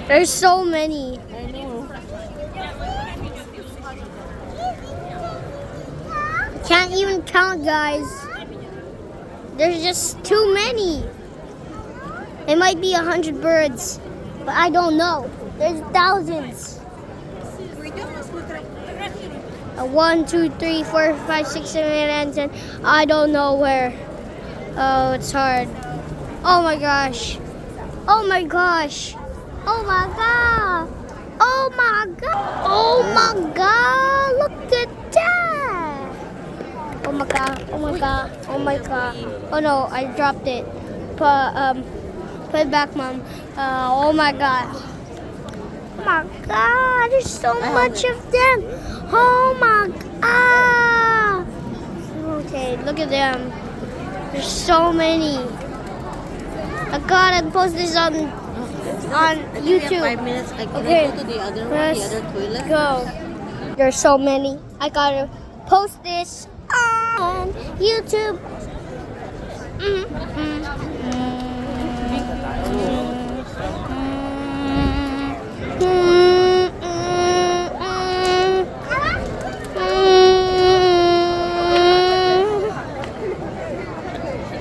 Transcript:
There's so many. I know. Can't even count, guys. There's just too many. It might be 100 birds, but I don't know. There's thousands. 1, 2, 3, 4, 5, 6, 7, 8, 9, 10. I don't know where. Oh, it's hard. Oh my gosh. Oh my gosh. Oh my god. Oh my god. Oh my god. Look at that. Oh my god. Oh my god. Oh my god. Oh no, I dropped it. Put it back, Mom. Oh my god. Oh my god. There's so much of them. Oh my god. Okay, look at them. There's so many. I gotta post this on YouTube. 5 minutes. I can Okay. go to the other one, Press the other toilet. go. There's so many. I gotta post this on YouTube.